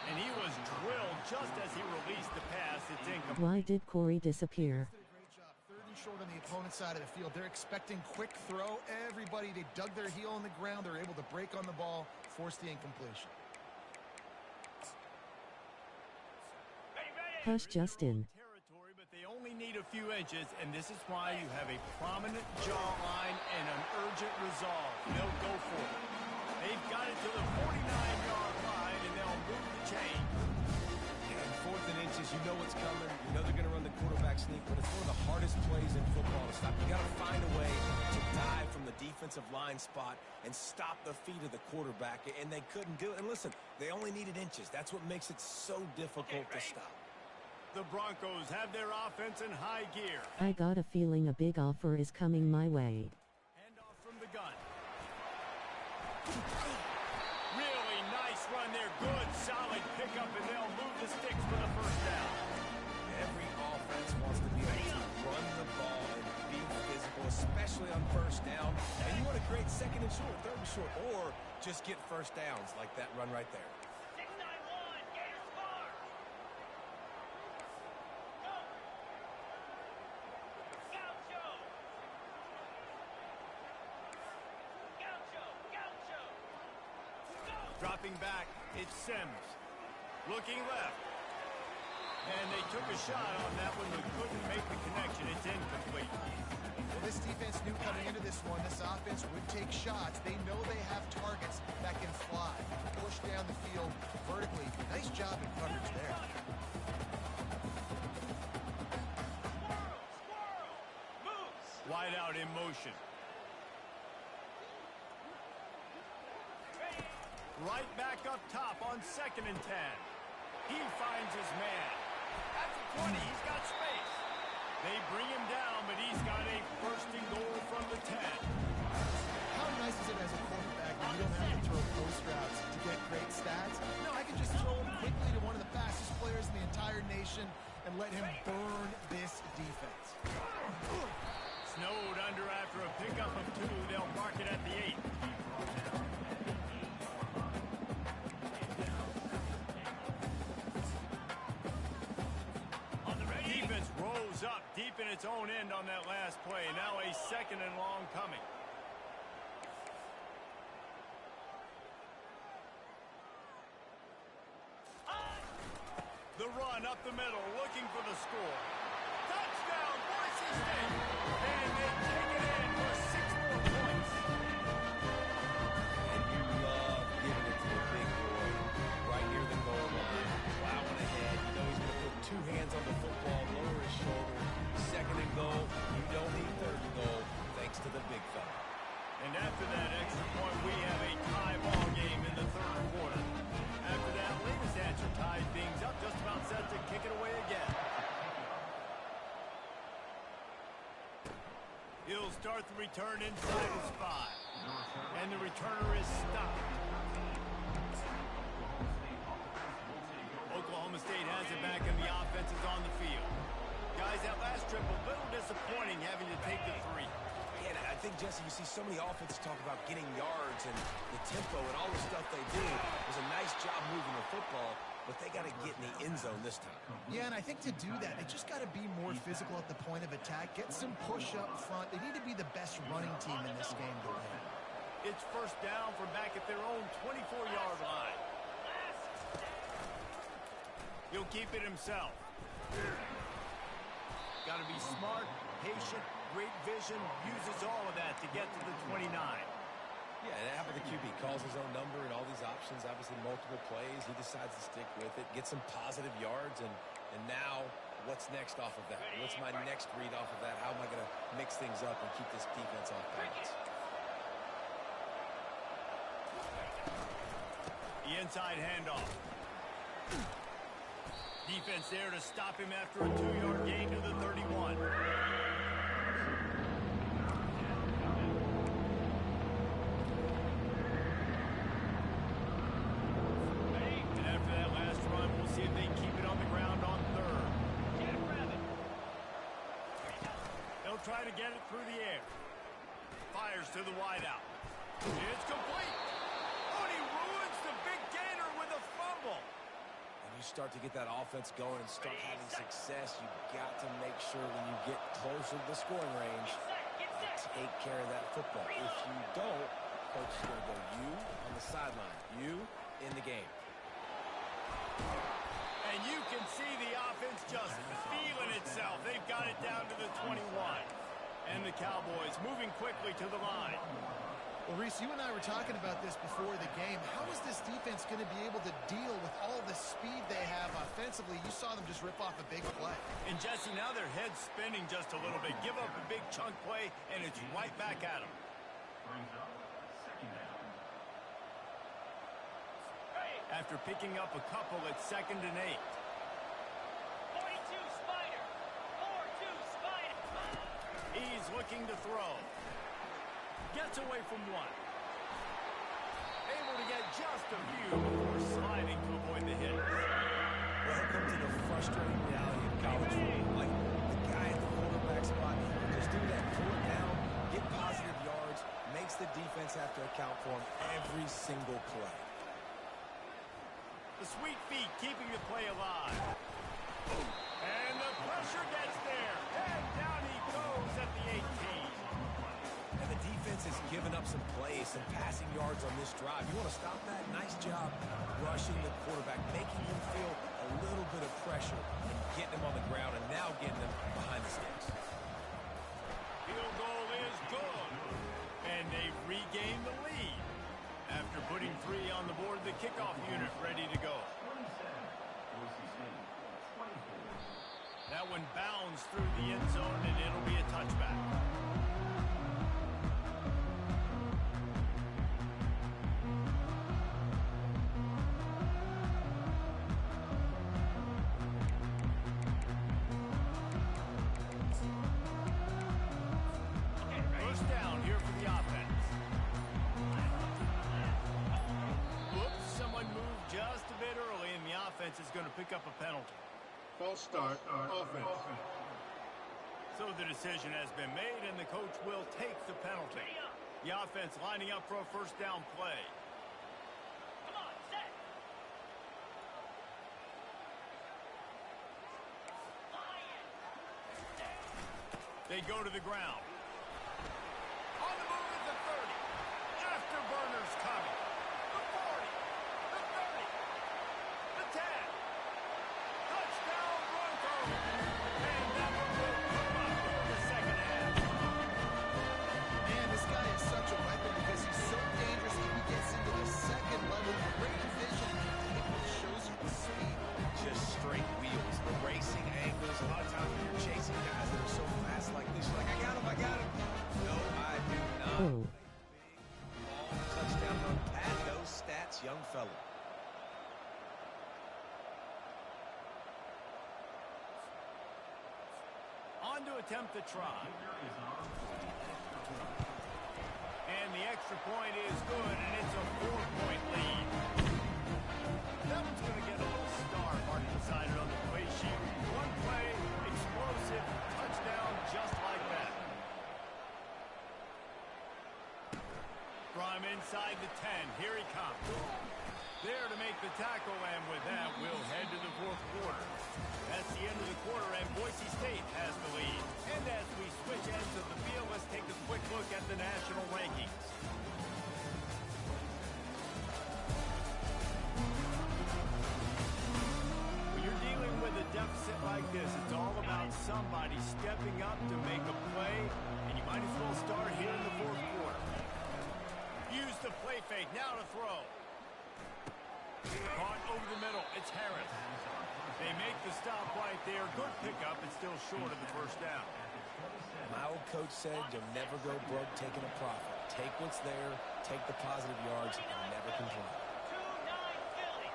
A: And he was drilled just as he released the pass. It's incomplete.
E: Why did Corey disappear?
B: Great job. 3rd and short on the opponent's side of the field. They're expecting quick throw. Everybody, they dug their heel on the ground. They're able to break on the ball, force the incompletion.
E: Hush, Justin.
A: Territory, but they only need a few inches, and this is why you have a prominent jawline and an urgent resolve. They'll go for it. They've got it to the 49-yard line, and they'll move the chain.
C: And 4th and inches, you know what's coming. You know they're going to run the quarterback sneak, but it's one of the hardest plays in football to stop. You got to find a way to dive from the defensive line spot and stop the feet of the quarterback, and they couldn't do it. And listen, they only needed inches. That's what makes it so difficult to stop.
A: The Broncos have their offense in high gear.
E: I got a feeling a big offer is coming my way.
A: Handoff from the gun. Really nice run there. Good, solid pickup, and they'll move the sticks for the first down.
C: Every offense wants to be able to run the ball and be physical, especially on first down. And you want to create 2nd and short, 3rd and short, or just get first downs like that run right there.
D: 691, Gators score. Go. Gaucho. Gaucho. Gaucho. Go.
A: Dropping back, it's Sims. Looking left. And they took a shot on that one, but couldn't make the connection. It's incomplete.
B: Well, this defense knew coming into this one, this offense would take shots. They know they have targets that can fly, push down the field vertically. Nice job in coverage there.
D: Squirrel. Moves.
A: Wide out in motion.
D: Ready.
A: Right back up top on 2nd and 10. He finds his man. At the 20, he's got space. They bring him down, but he's got a 1st and goal from the 10.
B: How nice is it as a quarterback that you don't have to throw post routes to get great stats? No, I can just throw him quickly to one of the fastest players in the entire nation and let him burn this defense.
A: Snowed under after a pickup of 2. They'll mark it at the 8. Defense rose up deep in its own end on that last play. Now a 2nd and long coming. The run up the middle, looking for the score. Touchdown, Boise State! And they take it in for 6 more points.
C: And you love giving it to the big boy right near the goal line. Plowing ahead. You know he's going to put 2 hands on the football, lower his shoulder. 2nd and goal. You don't need 3rd and goal, thanks to the big fella.
A: And after that extra point, we have a tie ball game in the 3rd quarter. After that latest answer tied things up, just about set to kick it away again. He'll start the return inside his 5. And the returner is stopped. Oklahoma State has it back and the offense is on the field. Guys, that last trip, a little disappointing having to take the 3.
C: Yeah, and I think, Jesse, you see so many offenses talk about getting yards and the tempo and all the stuff they do. It was a nice job moving the football, but they got to get in the end zone this time.
B: Yeah, and I think to do that, they just got to be more physical at the point of attack, get some push up front. They need to be the best running team in this game to win.
A: It's 1st down from back at their own 24-yard line. He'll keep it himself. Got to be smart, patient, great vision, uses all of that to get to the 29.
C: Yeah, and how about the QB? Calls his own number and all these options, obviously multiple plays. He decides to stick with it, get some positive yards, and now what's next off of that? What's my next read off of that? How am I going to mix things up and keep this defense off balance?
A: The inside handoff. Defense there to stop him after a 2-yard gain to the 31. And after that last run, we'll see if they keep it on the ground on 3rd. They'll try to get it through the air. Fires to the wideout. It's complete. Oh, and he ruins the big gainer with a fumble.
C: You start to get that offense going and start having success, you've got to make sure when you get closer to the scoring range, you take care of that football. If you don't, coach is going to go you on the sideline, you in the game.
A: And you can see the offense And the Cowboys moving quickly to the line.
B: Well, Reese, you and I were talking about this before the game. How is this defense going to be able to deal with all the speed they have offensively? You saw them just rip off a big play.
A: And Jesse, now their head's spinning just a little bit. Give up a big chunk play, and it's right back at them. After picking up a couple, it's 2nd and 8.
D: 42 Spider. 4-2 Spider.
A: He's looking to throw. Gets away from one. Able to get just a few before sliding to avoid the hit.
C: Welcome to the frustrating reality of college football. Like, the guy at the quarterback spot can just do that, pull it down, get positive yards, makes the defense have to account for him every single play.
A: The sweet feet keeping the play alive. And the pressure gets there. And down he goes at the 18.
C: And the defense has given up some plays, some passing yards on this drive. You want to stop that? Nice job rushing the quarterback, making him feel a little bit of pressure and getting him on the ground and now getting him behind the sticks.
A: Field goal is good. And they've regained the lead. After putting 3 on the board, the kickoff unit ready to go. That one bounds through the end zone, and it'll be a touchback. First down here for the offense. Whoops, someone moved just a bit early, and the offense is going to pick up a penalty.
F: False start, offense.
A: So the decision has been made, and the coach will take the penalty. The offense lining up for a first down play.
D: Come on, set.
A: They go to the ground. On the move at the 30. Afterburners coming. The 40. The 30. The 10. Touchdown Broncos. And that one will come up for the second half.
B: Man, this guy is such a weapon because he's so dangerous when he gets into the second level. Great vision, it shows you the speed.
C: Just straight wheels, the racing angles. A lot of times when you're chasing guys that are so fast like this, you're like, I got him. No, I do not.
E: Oh.
C: Ball, touchdown run, pad those stats, young fella.
A: On to attempt the try. And the extra point is good, and it's a 4-point lead. That one's going to get a little star mark decided on the play sheet. One play, explosive, touchdown, just like that. From inside the 10, here he comes. There to make the tackle, and with that, we'll head to the fourth quarter. That's the end of the quarter, and Boise State has the lead. And as we switch ends of the field, let's take a quick look at the national rankings. When you're dealing with a deficit like this, it's all about somebody stepping up to make a play, and you might as well start here in the fourth quarter. Use the play fake, now to throw. Caught over the middle, it's Harris. They make the stop right there. Good pickup, it's still short of the first down.
C: My old coach said you'll never go broke taking a profit. Take what's there, take the positive yards, and never complain.
D: 2-9 Philly.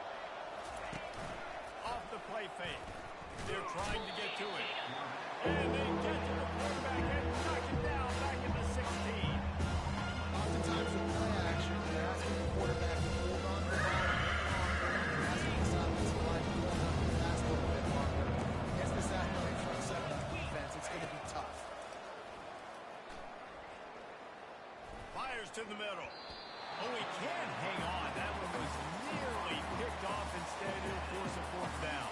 A: Off the play fake. They're trying to get to it. And they get to the quarterback and knock it down back in the 16.
B: Oftentimes with play action, they're asking the quarterback to hold on to the ball and they're asking this offensive line to hold on to the pass a little bit longer. Against this athletic front seven defense, it's going to be tough.
A: Fires to the middle. Oh, he can hang on. That one was nearly picked off. Instead, he'll force a fourth down.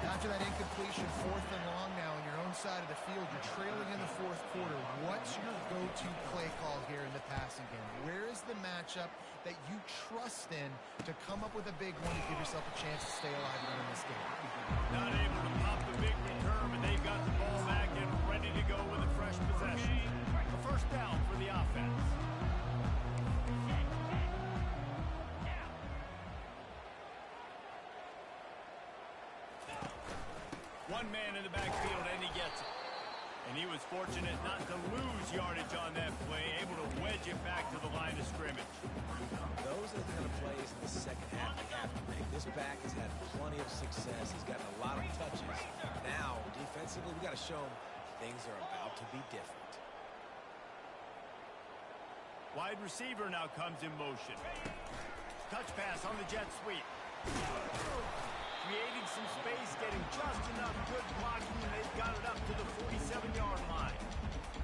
B: After that incompletion, 4th and long now on your own side of the field, you're trailing in the fourth quarter. What's your go-to play call here in the passing game? Where is the matchup that you trust in to come up with a big one to give yourself a chance to stay alive and win this game?
A: Not able to pop the big return, but they've got the ball back and ready to go with a fresh possession. One man in the backfield, and he gets it. And he was fortunate not to lose yardage on that play, able to wedge it back to the line of scrimmage.
C: Those are the kind of plays in the second half you have to make. This back has had plenty of success. He's gotten a lot of touches. Now, defensively, we got to show him things are about to be different.
A: Wide receiver now comes in motion. Touch pass on the jet sweep. Creating some space, getting just enough good blocking, and they've got it up to the 47-yard line.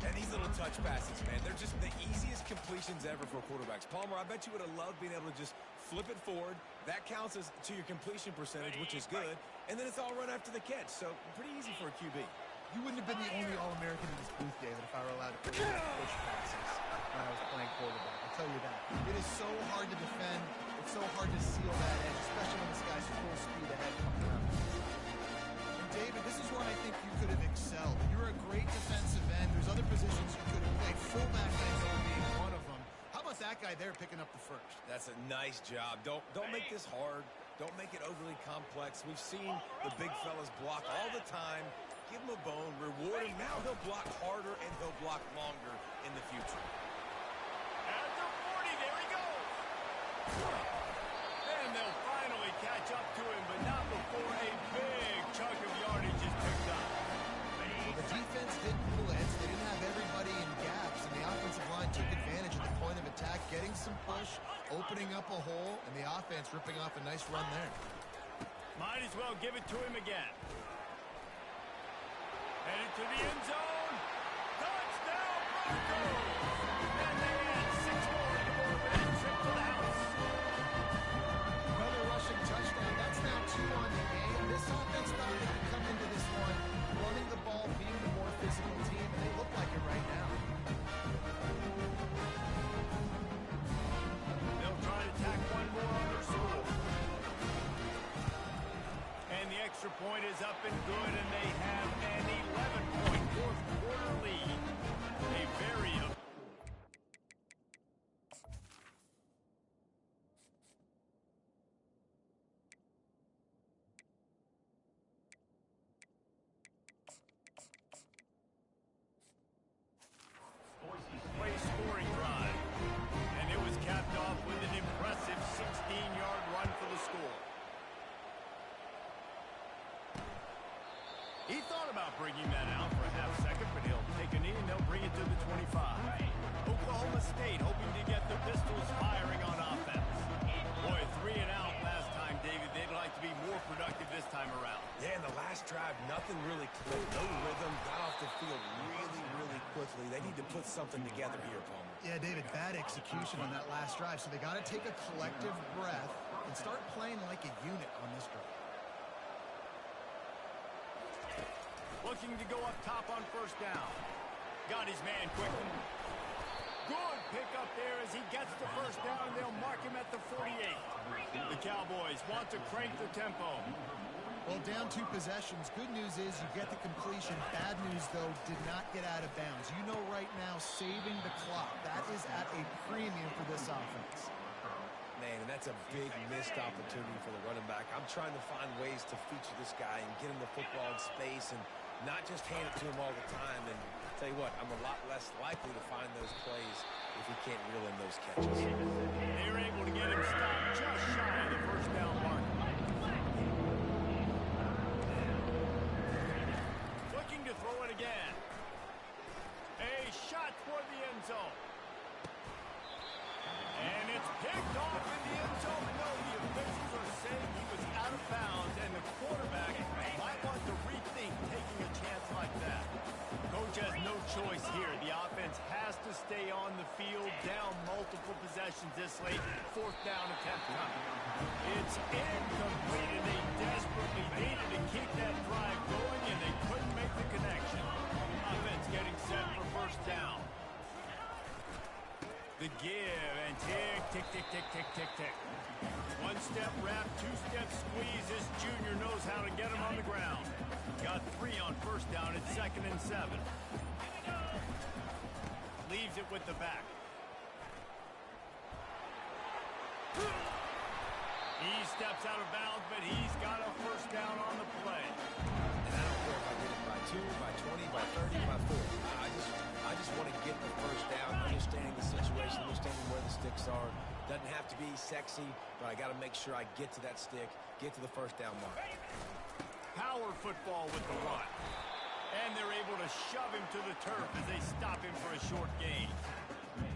C: And these little touch passes, man, they're just the easiest completions ever for quarterbacks. Palmer, I bet you would have loved being able to just flip it forward. That counts as to your completion percentage, which is good. And then it's all run after the catch, so pretty easy for a QB.
B: You wouldn't have been the only All-American in this booth, David, if I were allowed to push passes when I was playing quarterback. I'll tell you that. It is so hard to defend. It's so hard to seal that edge, especially when this guy's full speed ahead coming out. And David, this is where I think you could have excelled. You're a great defensive end. There's other positions you could have played. Fullback, I know, being one of them. How about that guy there picking up the first?
C: That's a nice job. Don't make this hard. Don't make it overly complex. We've seen the big fellas block all the time. Give him a bone, reward him. Now he'll block harder and he'll block longer in the future.
A: At the 40, there he goes. And they'll finally catch up to him, but not before a big chunk of yardage is picked up.
B: Well, the defense didn't blitz. They didn't have everybody in gaps, and the offensive line took advantage at the point of attack, getting some push, opening up a hole, and the offense ripping off a nice run there.
A: Might as well give it to him again. Headed to the end zone. Touchdown, Broncos! And they add 6 more to the board with that trip to the house.
B: Another rushing touchdown. That's now 2 on the game. This offense thought they could come into this one running the ball, being the more physical team, and they look like it right now.
A: They'll try to tack one more on their score. And the extra point is up and good, and they have an 11-point fourth-quarter lead. A very play scoring drive. And it was capped off with an impressive 16-yard run for the score. He thought about bringing that out for a half second, but he'll take a knee and they'll bring it to the 25. Oklahoma State hoping to get the Pistols firing on offense. Boy, 3 and out last time, David. They'd like to be more productive this time around.
C: Yeah, in the last drive, nothing really clicked. No rhythm. Got off the field really, really quickly. They need to put something together here, Palmer.
B: Yeah, David, bad execution on that last drive, so they got to take a collective breath and start playing like a unit on this drive.
A: Looking to go up top on first down. Got his man quickly. Good pickup there as he gets the first down. They'll mark him at the 48. The Cowboys want to crank the tempo.
B: Well, down 2 possessions. Good news is you get the completion. Bad news, though, did not get out of bounds. You know right now, saving the clock. That is at a premium for this offense.
C: Man, and that's a big missed opportunity for the running back. I'm trying to find ways to feature this guy and get him the football in space and not just hand it to him all the time. And I'll tell you what, I'm a lot less likely to find those plays if he can't reel in those catches.
A: They were able to get him stopped just shy of the first down mark. Looking to throw it again. A shot toward the end zone. And it's picked off in the end zone. No, the officials are saying he was out of bounds, and the quarterback might want to rethink taking a chance like that. Coach has no choice here. The offense has to stay on the field, down multiple possessions this late. 4th down attempt coming. It's incomplete, and they desperately needed to keep that drive going, and they couldn't make the connection. Offense getting set for first down. The give, and tick, tick, tick, tick, tick, tick, tick. 1-step wrap, 2-step squeeze. This junior knows how to get him on the ground. Got 3 on first down. It's 2nd and 7. Leaves it with the back. He steps out of bounds, but he's got a first down on the play.
C: And I don't 2, by 20, by 30, by 40. I just want to get the first down, understanding the situation, understanding where the sticks are. Doesn't have to be sexy, but I got to make sure I get to that stick, get to the first down mark.
A: Power football with the run. And they're able to shove him to the turf as they stop him for a short gain.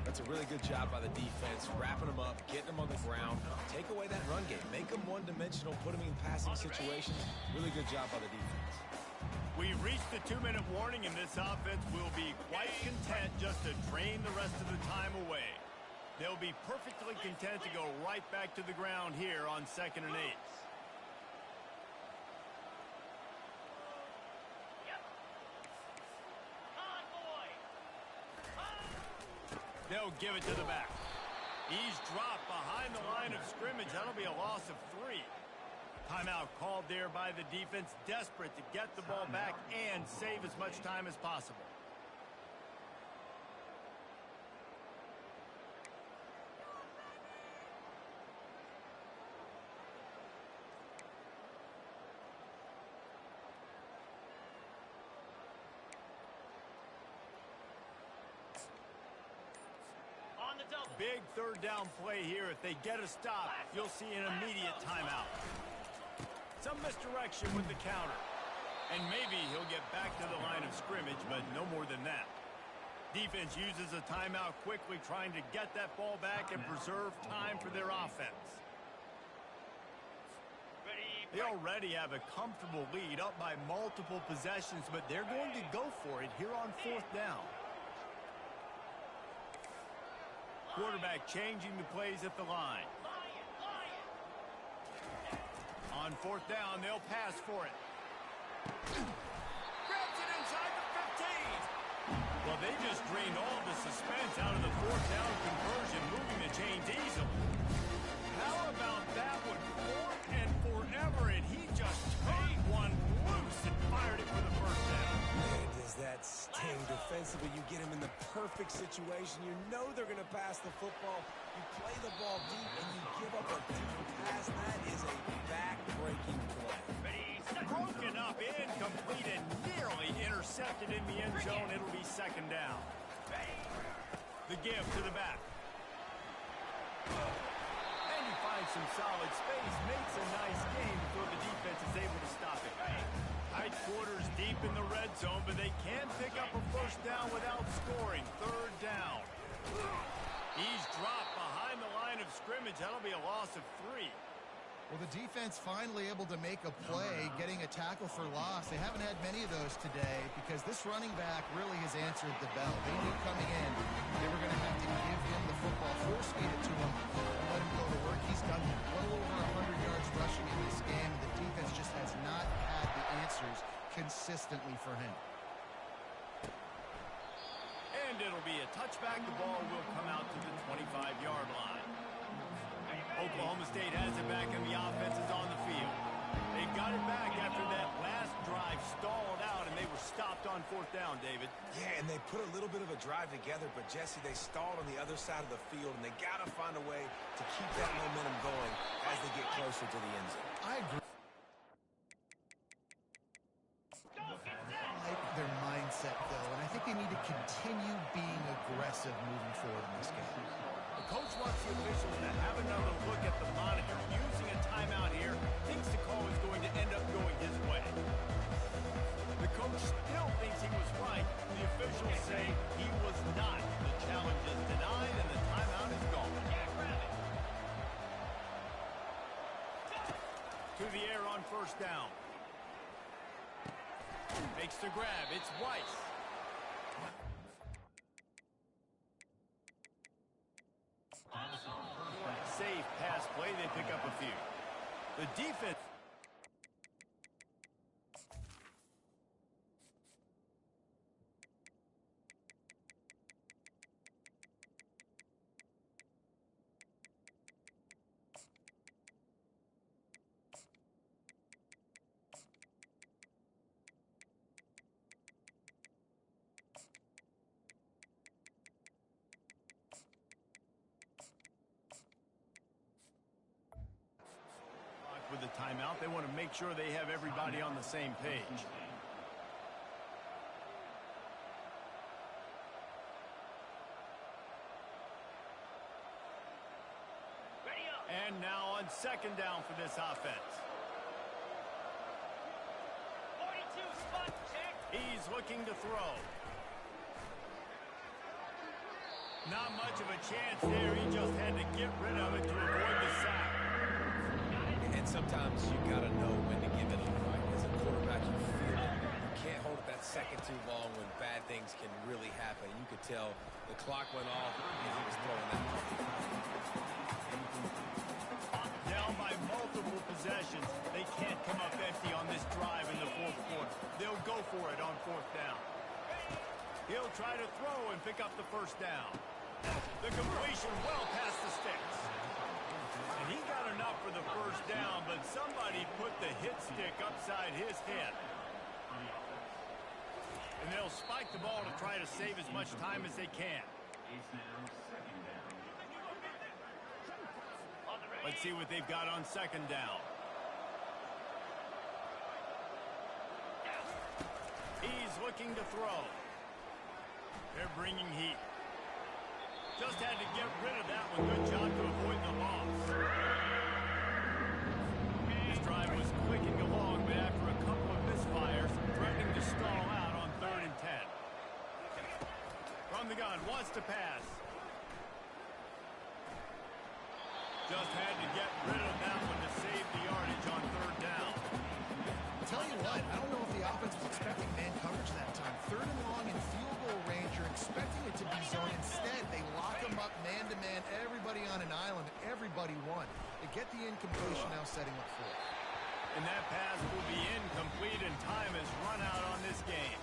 C: That's a really good job by the defense, wrapping them up, getting them on the ground. Take away that run game. Make them one-dimensional, put them in passing situations. Really good job by the defense.
A: We've reached the 2-minute warning, and this offense will be quite content just to drain the rest of the time away. They'll be perfectly content to go right back to the ground here on 2nd and 8. They'll give it to the back. He's dropped behind the line of scrimmage. That'll be a loss of 3. Timeout called there by the defense, desperate to get the ball back and save as much time as possible. Big 3rd down play here. If they get a stop, you'll see an immediate timeout. Some misdirection with the counter. And maybe he'll get back to the line of scrimmage, but no more than that. Defense uses a timeout quickly, trying to get that ball back and preserve time for their offense. They already have a comfortable lead, up by multiple possessions, but they're going to go for it here on 4th down. Quarterback changing the plays at the line. On 4th down, they'll pass for it. Grabs it inside the 15. Well, they just drained all the suspense out of the 4th down conversion, moving the chains easily. How about that one? 4th and forever, and he just made one loose and fired it for the 1st down.
C: Man, does that sting defensively. You get him in the perfect situation. You know they're going to pass the football. You play the ball deep, and you give up a deep pass. That is a back-breaking play.
A: Broken up, incomplete, and nearly intercepted in the end zone. It'll be 2nd down. The give to the back. And he finds some solid space, makes a nice game before the defense is able to stop it. Tight quarters deep in the red zone, but they can pick up a 1st down without scoring. 3rd down. He's dropped behind the line of scrimmage. That'll be a loss of 3.
B: Well, the defense finally able to make a play, getting a tackle for loss. They haven't had many of those today because this running back really has answered the bell. They knew coming in they were going to have to give him the football, force-feed it to him, and let him go to work. He's done well over 100 yards rushing in this game. The defense just has not had the answers consistently for him.
A: And it'll be a touchback. The ball will come out to the 25-yard line. Oklahoma State has it back, and the offense is on the field. They got it back after that last drive stalled out, and they were stopped on 4th down, David.
C: Yeah, and they put a little bit of a drive together, but, Jesse, they stalled on the other side of the field, and they got to find a way to keep that momentum going as they get closer to the end zone.
B: I agree. I like their mindset, though, and I think they need to continue being aggressive moving forward in this game.
A: The coach wants the officials to have another look at the monitor. Using a timeout here, thinks the call is going to end up going his way. The coach still thinks he was right. The officials say he was not. The challenge is denied, and the timeout is gone. To the air on 1st down. Makes the grab. It's Weiss. Safe pass play. They pick up a few. The defense. With the timeout, they want to make sure they have everybody on the same page. now on second down for this offense.
D: 42 spot check.
A: He's looking to throw. Not much of a chance there. He just had to get rid of it to avoid the sack.
C: And sometimes you got to know when to give it up, right? As a quarterback, you feel it. You can't hold it that second too long when bad things can really happen. You could tell the clock went off and he was throwing that.
A: Down by multiple possessions. They can't come up empty on this drive in the fourth quarter. They'll go for it on fourth down. He'll try to throw and pick up the first down. The completion well past the sticks. And he got enough for the first down, but somebody put the hit stick upside his head. And they'll spike the ball to try to save as much time as they can. Let's see what they've got on second down. He's looking to throw. They're bringing heat. Just had to get rid of that one. Good job to avoid the loss. This drive was clicking along, but after a couple of misfires, threatening to stall out on 3rd and 10. From the gun, wants to pass. Just had to get rid of that one to save the yardage on 3rd down.
B: Tell you what, I don't know if the offense was expecting man coverage that time. 3rd and long in field goal range, you're expecting it to be zone. Instead, they lock them up man-to-man, everybody on an island, everybody won. They get the incompletion, now setting up 4th.
A: And that pass will be incomplete, and time has run out on this game.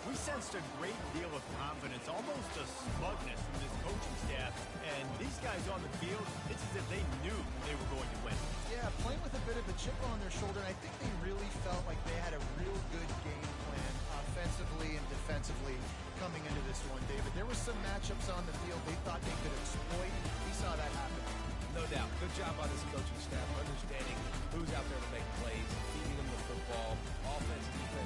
A: We sensed a great deal of confidence, almost a smugness from this coaching staff. And these guys on the field, it's as if they knew they were going to win.
B: Yeah, playing with a bit of a chip on their shoulder, and I think they really felt like they had a real good game plan offensively and defensively coming into this one, David. There were some matchups on the field they thought they could exploit. We saw that happen.
C: No doubt. Good job by this coaching staff, understanding who's out there to make plays, feeding them the football, offense, defense.